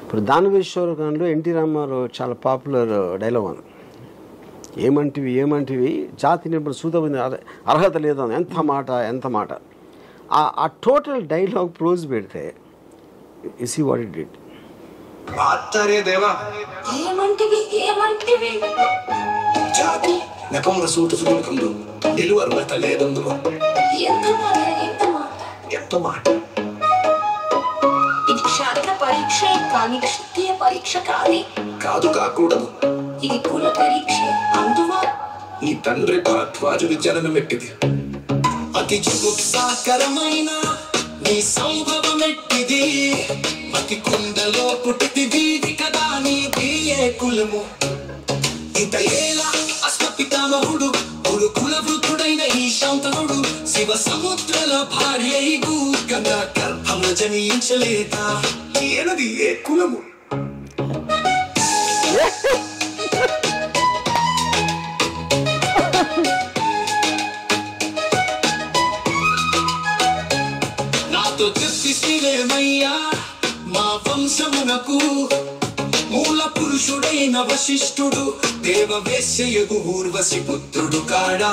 ఇప్పుడు దానవేశ్వర గారిలో ఎన్టీ రామారావు చాలా పాపులర్ డైలాగ్ ఉంది. ఏమంటివి జాతి నిపుణ సూతమైన అర్హత లేదు అని. ఎంత మాట ఆ టోటల్ డైలాగ్ ప్రోజ్ పెడితే you see what it did. జాతి నెపముల సూటు సుడుకుందు నిలువ అర్హత లేదందులో ఎంత మాట. ఇది క్షాత్ర పరీక్ష కానీ క్షత్రియ పరీక్ష కాదు కాకూడదు. ఇది కుల పరీక్ష. అందువా నీ తండ్రి భారద్వాజుడి జననం ఎట్టిది, అతి జుగుప్సాకరమైన నీ సంభవం ఎట్టిది, మతి కుండలో పుట్టిది వీధి కదా నీది ఏ కులము. ఇంత ఏలా అశ్వపితామహుడు కుల వృద్ధుడైన ఈ శాంతనుడు శివ సముద్రల భార్య కన్నా గర్భమున జనించలేదా ఏనది ఏ కులము. నాతో చెప్పిసిలేమయ్యా మా వంశమునకు మూల పురుషుడైన వశిష్ఠుడు దేవవేశ్యయగు ఊర్వశి పుత్రుడు కాడా.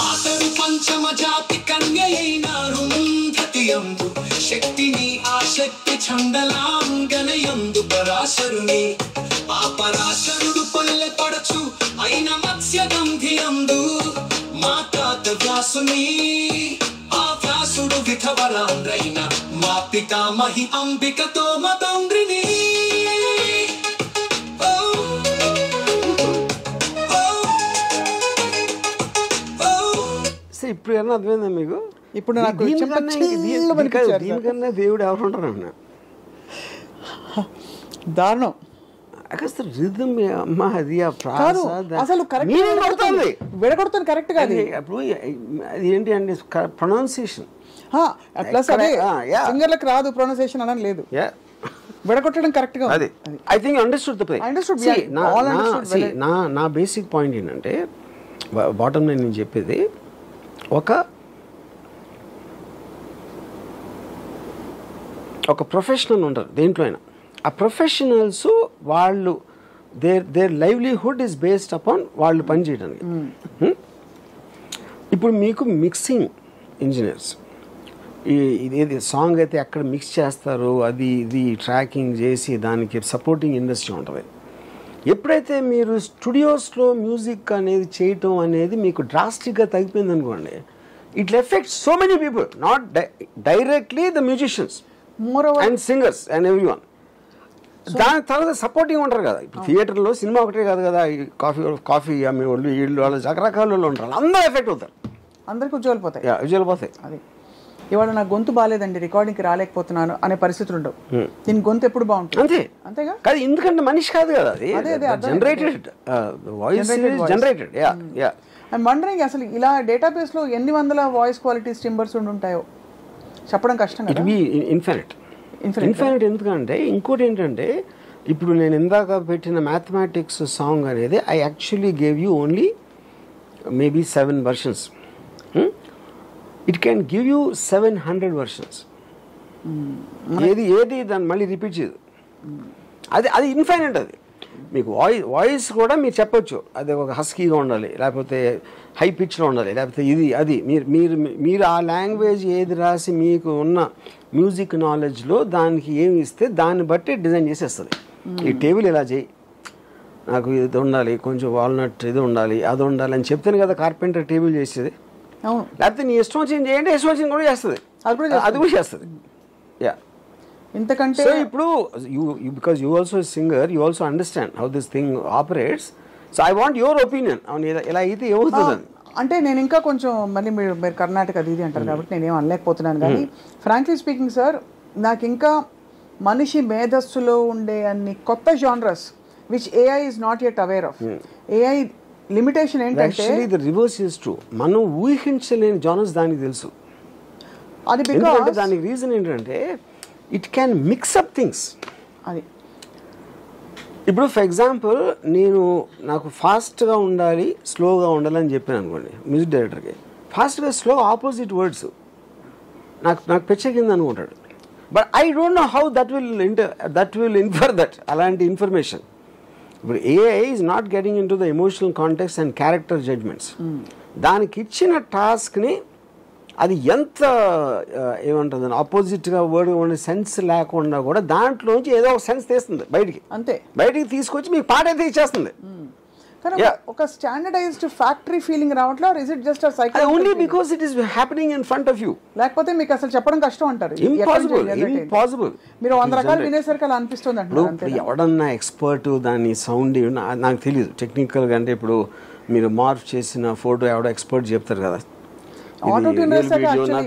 ఆతరు పంచమ జాతి కన్య అయిన రుంధతియందు శక్తిని ఆ శక్తి చండలాంగనయందు పరాశరుని ఆ పరాశరుడు పల్లె పడచు అయిన మత్స్యగంధియందు మా తాత వ్యాసుని ఆ వ్యాసుడు విధవరాంద్రైన మా పితామహి అంబికతో మతంద్రిని. ఇప్పుడు ఏమన్నా అర్థమైందా మీకు? ఇప్పుడు దీనికన్నా దేవుడు ఎవరు ఉంటారు అన్న దారుణం. రిథమ్ అమ్మా అది అసలు విడగొడుతుంది కరెక్ట్ గా. అప్పుడు అది ఏంటి అంటే ప్రొనౌన్సియేషన్ ప్లస్ అదే సింగర్లకు రాదు ప్రొనౌన్సియేషన్ అని లేదు, విడగొట్టడం కరెక్ట్ గా. అది I think understood the play. నా బేసిక్ పాయింట్ ఏంటంటే బాటమ్ లైన్ నేను చెప్పేది, ఒక ప్రొఫెషనల్ ఉంటారు దేంట్లో అయినా. ఆ ప్రొఫెషనల్స్ వాళ్ళు there livelihood is based upon వాళ్ళు పనిచేయడానికి. ఇప్పుడు మీకు మిక్సింగ్ ఇంజనీర్స్ ఇదేది సాంగ్ అయితే ఎక్కడ మిక్స్ చేస్తారు అది ఇది ట్రాకింగ్ చేసి దానికి సపోర్టింగ్ ఇండస్ట్రీ ఉంటుంది. ఎప్పుడైతే మీరు స్టూడియోస్లో మ్యూజిక్ అనేది చేయటం అనేది మీకు డ్రాస్టిక్గా తగ్గిపోయింది అనుకోండి, it effect so many people, not directly the musicians and singers and every one. దాని తర్వాత సపోర్టింగ్ ఉంటారు కదా. ఇప్పుడు థియేటర్లో సినిమా ఒకటే కాదు కదా, కాఫీ అమ్మే వాళ్ళు వీళ్ళు వాళ్ళు రకరకాల వాళ్ళు ఉంటారు, అందరూ ఎఫెక్ట్ అవుతారు, అందరికి ఉద్యోగాలు పోతాయి. అది ఇవాళ నా గొంతు బాగాలేదండి రికార్డింగ్కి రాలేకపోతున్నాను అనే పరిస్థితులు ఉండవు. దీని గొంతు ఎప్పుడు బాగుంటుంది అంతేగా. కాదు ఎందుకంటే మనిషి కాదు కదా, అది generated voice generated. I'm wondering అసలు ఇలా డేటాబేస్లో ఎన్ని వందల వాయిస్ క్వాలిటీస్ టింబర్స్ ఉంటాయో చెప్పడం కష్టం కదా. ఇన్ఫినిట్ ఎందుకంటే ఇంకోటి ఏంటంటే ఇప్పుడు నేను ఇందాక పెట్టిన మ్యాథమెటిక్స్ సాంగ్ అనేది I actually gave you only maybe 7 versions. It can give you 700 versions. ఏది దాన్ని మళ్ళీ రిపీట్ చేయదు. అది ఇన్ఫైనైట్. అది మీకు వాయిస్ కూడా మీరు చెప్పొచ్చు, అది ఒక హస్కీగా ఉండాలి, లేకపోతే హై పిచ్లో ఉండాలి, లేకపోతే అది మీరు ఆ లాంగ్వేజ్ ఏది రాసి మీకు ఉన్న మ్యూజిక్ నాలెడ్జ్లో దానికి ఏమి ఇస్తే దాన్ని బట్టి డిజైన్ చేసేస్తుంది. ఈ టేబుల్ ఇలా చేయి, నాకు ఇది ఉండాలి, కొంచెం వాల్నట్ ఇది ఉండాలి, అది ఉండాలి అని చెప్తేనే కదా కార్పెంటర్ టేబుల్ చేసేది. లేకపోతే నీ ఇష్టం వచ్చింది చేయండి, ఇష్టం వచ్చింది కూడా చేస్తుంది, అది కూడా చేస్తుంది. ఇంతకంటే ఇప్పుడు because you also singer, you also understand how this thing operates. So I want your opinion. ఇలా అయితే ఏమవుతుంది అంటే నేను ఇంకా కొంచెం మళ్ళీ మీరు కర్ణాటక అది ఇది అంటారు కాబట్టి నేనేం అనలేకపోతున్నాను. కానీ ఫ్రాంక్లీ స్పీకింగ్ సార్, నాకు ఇంకా మనిషి మేధస్సులో ఉండే అన్ని కొత్త genres which AI is not yet aware of. AI limitation ఏంటంటే ది రివర్స్ ఇస్ ట్రూ. మనం ఊహించలేని జానర్స్ దానికి తెలుసు. అది బికాజ్ దానికి రీజన్ ఏంటంటే it can mix up things. అది ఇప్పుడు ఫర్ ఎగ్జాంపుల్ నాకు ఫాస్ట్గా ఉండాలి స్లోగా ఉండాలని చెప్పాను అనుకోండి మ్యూజిక్ డైరెక్టర్కి, ఫాస్ట్గా స్లో ఆపోజిట్ వర్డ్స్ నాకు పెచ్చకింది అనుకుంటాడు. But I don't know how that will infer that అలాంటి ఇన్ఫర్మేషన్. ఇప్పుడు AI is not getting into the emotional context and character judgments. దానికి ఇచ్చిన టాస్క్ని అది ఎంత ఏమంటుంది ఆపోజిట్గా వర్డ్ ఉండే సెన్స్ లేకుండా కూడా దాంట్లోంచి ఏదో ఒక సెన్స్ తీస్తుంది బయటికి, అంతే బయటికి తీసుకొచ్చి మీకు పాట అయితే ఇచ్చేస్తుంది. కానీ ఒక స్టాండర్డైజ్డ్ ఫ్యాక్టరీ ఫీలింగ్ రావట్లే, or is it just only because it is happening in front of you. లేకపోతే మీకు అసలు చెప్పడం కష్టం అంటారు. ఇంపాసిబుల్. మీరు 100 రకాలు వినేసరికి అలా అనిపిస్తుంది అంటారు. ఎవడన్నా ఎక్స్పర్ట్ దాని సౌండ్ నాకు తెలియదు టెక్నికల్గా, అంటే ఇప్పుడు మీరు మార్ఫ్ చేసిన ఫోటో ఎవడో ఎక్స్పర్ట్ చెప్తారు కదా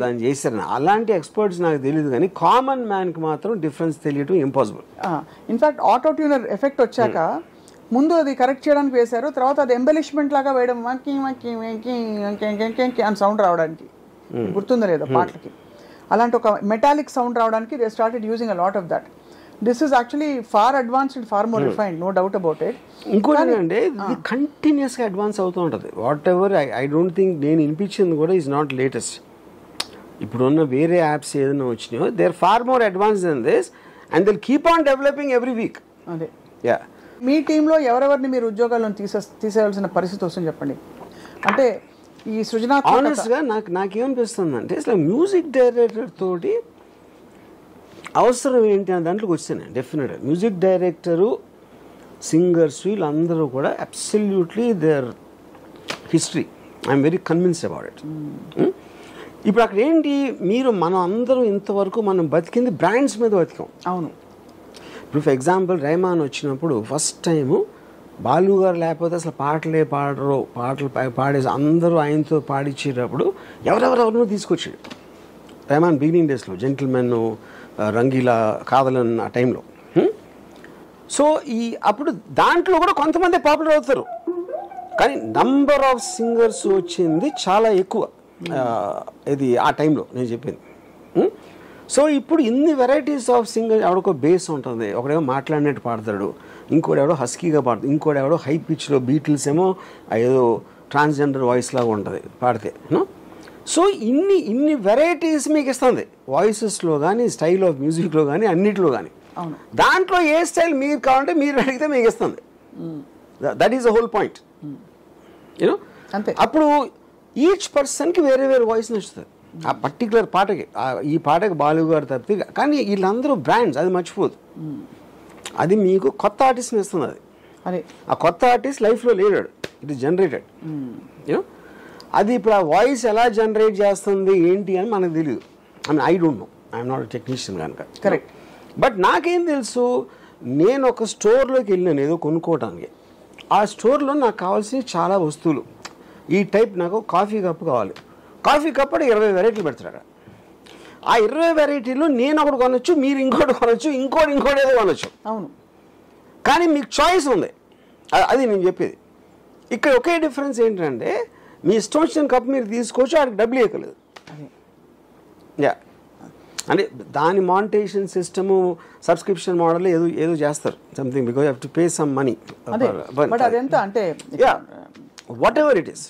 దాన్ని చేశారు, అలాంటి ఎక్స్పర్ట్స్ నాకు తెలియదు. కానీ కామన్ మ్యాన్కి మాత్రం డిఫరెన్స్ తెలియటం impossible. In fact auto tuner effect వచ్చాక ముందు అది కరెక్ట్ చేయడానికి వేశారు, తర్వాత అది ఎంబెలిష్మెంట్ లాగా వేయడం అని సౌండ్ రావడానికి, గుర్తుందా లేదా పాటలకి, అలాంటి ఒక మెటాలిక్ సౌండ్ రావడానికి they started using a lot of that. This is actually far advanced, far more refined, no doubt about it. ఇంకోటి అంటే ఇది కంటిన్యూస్గా అడ్వాన్స్ అవుతూ ఉంటుంది. Whatever I don't think నేను వినిపించింది కూడా ఈజ్ నాట్ లేటెస్ట్. ఇప్పుడున్న వేరే యాప్స్ ఏదైనా వచ్చినాయో they are far more advance than this and they keep on developing every week. అదే యా. మీ టీంలో ఎవరెవరిని మీరు ఉద్యోగాలను తీసేయాల్సిన పరిస్థితి వస్తుంది చెప్పండి. అంటే ఈ సృజనాత్మక ఆనెస్ట్గా నాకేమనిపిస్తుంది అంటే అసలు మ్యూజిక్ డైరెక్టర్ తోటి అవసరం ఏంటి అనే దాంట్లోకి వచ్చాను. డెఫినెట్గా మ్యూజిక్ డైరెక్టరు, సింగర్స్ వీళ్ళందరూ కూడా absolutely their history, I'm very convinced about it. ఇప్పుడు అక్కడ ఏంటి, మనం అందరం ఇంతవరకు మనం బతికింది బ్రాండ్స్ మీద బతికాం. అవును. ఇప్పుడు ఫర్ ఎగ్జాంపుల్ రెహమాన్ వచ్చినప్పుడు ఫస్ట్ టైము బాలు గారు లేకపోతే అసలు పాటలే పాడరు, పాటలు పాడేసి అందరూ ఆయనతో పాడించేటప్పుడు ఎవరెవరెవరినో తీసుకొచ్చాడు రెహమాన్ బిగినింగ్ డేస్లో, జెంటిల్మెన్, రంగీలా, కాదలన్ ఆ టైంలో. సో అప్పుడు దాంట్లో కూడా కొంతమంది పాపులర్ అవుతారు, కానీ నంబర్ ఆఫ్ సింగర్స్ వచ్చింది చాలా ఎక్కువ. ఇది ఆ టైంలో నేను చెప్పింది. సో ఇప్పుడు ఇన్ని వెరైటీస్ ఆఫ్ సింగర్, ఎవడికో బేస్ ఉంటుంది, ఒకడేమో మాట్లాడినట్టు పాడతాడు, ఇంకోటి ఎవడో హస్కీగా పాడతాడు, ఇంకోటి ఎవడో హై పిచ్లో, బీటిల్స్ ఏమో ఏదో ట్రాన్స్జెండర్ వాయిస్ లాగా ఉంటుంది పాడితే. సో ఇన్ని వెరైటీస్ మీకు ఇస్తుంది వాయిసెస్లో కానీ, స్టైల్ ఆఫ్ మ్యూజిక్లో కానీ, అన్నిట్లో కానీ. దాంట్లో ఏ స్టైల్ మీరు కావాలంటే మీరు అడిగితే మీకు ఇస్తుంది. That is the whole point. You know, అప్పుడు ఈచ్ పర్సన్కి వేరే వేరే వాయిస్ నచ్చుతుంది ఆ పర్టికులర్ పాటకి. ఈ పాటకి బాలు గారు తప్పితే, కానీ వీళ్ళందరూ బ్రాండ్స్, అది మర్చిపోదు. అది మీకు కొత్త ఆర్టిస్ట్ని ఇస్తుంది. అది ఆ కొత్త ఆర్టిస్ట్ లైఫ్లో లేడాడు, ఇట్ ఈస్ జనరేటెడ్. యూనో, అది ఇప్పుడు ఆ వాయిస్ ఎలా జనరేట్ చేస్తుంది ఏంటి అని మనకు తెలియదు. I don't no, I'm not technician కనుక. కరెక్ట్. బట్ నాకేం తెలుసు, నేను ఒక స్టోర్లోకి వెళ్ళాను ఏదో కొనుక్కోవడానికి. ఆ స్టోర్లో నాకు కావాల్సిన చాలా వస్తువులు, ఈ టైప్ నాకు కాఫీ కప్పు కావాలి, కాఫీ కప్ అంటే 20 వెరైటీలు పెడతాడు. ఆ 20 వెరైటీలు నేను ఒకటి కొనొచ్చు, మీరు ఇంకోటి కొనొచ్చు, ఇంకోటి ఏదో కొనొచ్చు. అవును. కానీ మీకు చాయిస్ ఉంది, అది నేను చెప్పేది. ఇక్కడ ఒకే డిఫరెన్స్ ఏంటంటే మీ ఇష్టం వచ్చిన కప్ మీరు తీసుకోవచ్చు, వాడికి డబ్బులు ఇవ్వలేదు. యా, అంటే దాని మానిటైజేషన్ సిస్టము, సబ్స్క్రిప్షన్ మోడల్ ఏదో చేస్తారు something, because you have to pay some money. But అదెంత అంటే వాట్ ఎవర్ ఇట్ ఈస్.